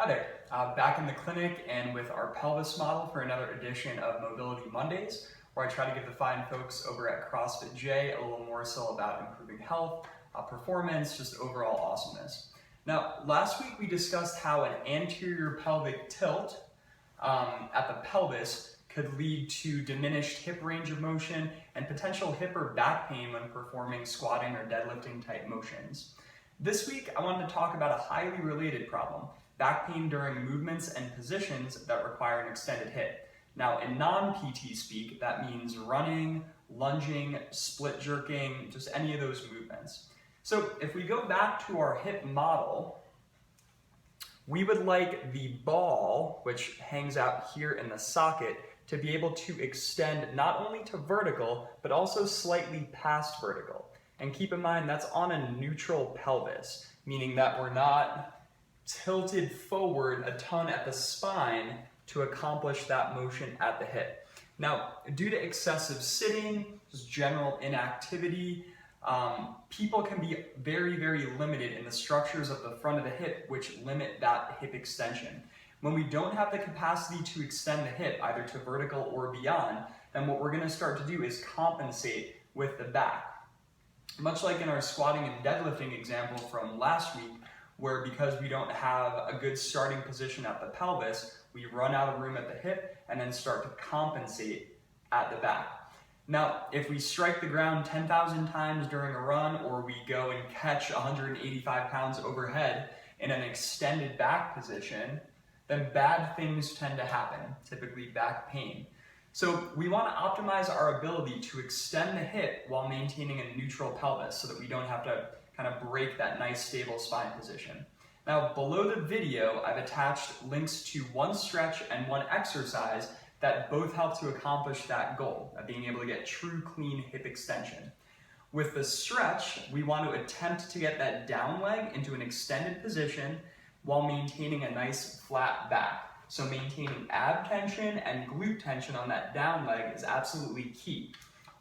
Hi there, back in the clinic and with our pelvis model for another edition of Mobility Mondays, where I try to give the fine folks over at CrossFit J a little more so about improving health, performance, just overall awesomeness. Now, last week we discussed how an anterior pelvic tilt at the pelvis could lead to diminished hip range of motion and potential hip or back pain when performing squatting or deadlifting type motions. This week, I wanted to talk about a highly related problem, back pain during movements and positions that require an extended hip. Now, in non-PT speak, that means running, lunging, split jerking, just any of those movements. So if we go back to our hip model, we would like the ball, which hangs out here in the socket, to be able to extend not only to vertical, but also slightly past vertical. And keep in mind, that's on a neutral pelvis, meaning that we're not tilted forward a ton at the spine to accomplish that motion at the hip. Now, due to excessive sitting, just general inactivity, people can be very, very limited in the structures of the front of the hip, which limit that hip extension. When we don't have the capacity to extend the hip, either to vertical or beyond, then what we're going to start to do is compensate with the back. Much like in our squatting and deadlifting example from last week, where because we don't have a good starting position at the pelvis, we run out of room at the hip and then start to compensate at the back. Now, if we strike the ground 10,000 times during a run, or we go and catch 185 pounds overhead in an extended back position, then bad things tend to happen, typically back pain. So we want to optimize our ability to extend the hip while maintaining a neutral pelvis so that we don't have to kind of break that nice stable spine position. Now, below the video, I've attached links to one stretch and one exercise that both help to accomplish that goal of being able to get true clean hip extension. With the stretch, we want to attempt to get that down leg into an extended position while maintaining a nice flat back. So maintaining ab tension and glute tension on that down leg is absolutely key.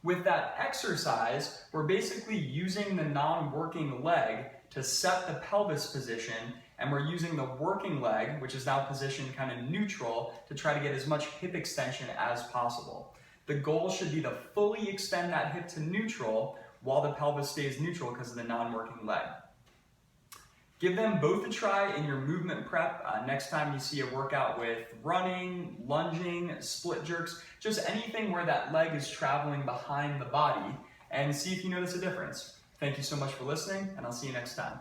With that exercise, we're basically using the non-working leg to set the pelvis position, and we're using the working leg, which is now positioned kind of neutral, to try to get as much hip extension as possible. The goal should be to fully extend that hip to neutral while the pelvis stays neutral because of the non-working leg. Give them both a try in your movement prep next time you see a workout with running, lunging, split jerks, just anything where that leg is traveling behind the body, and see if you notice a difference. Thank you so much for listening, and I'll see you next time.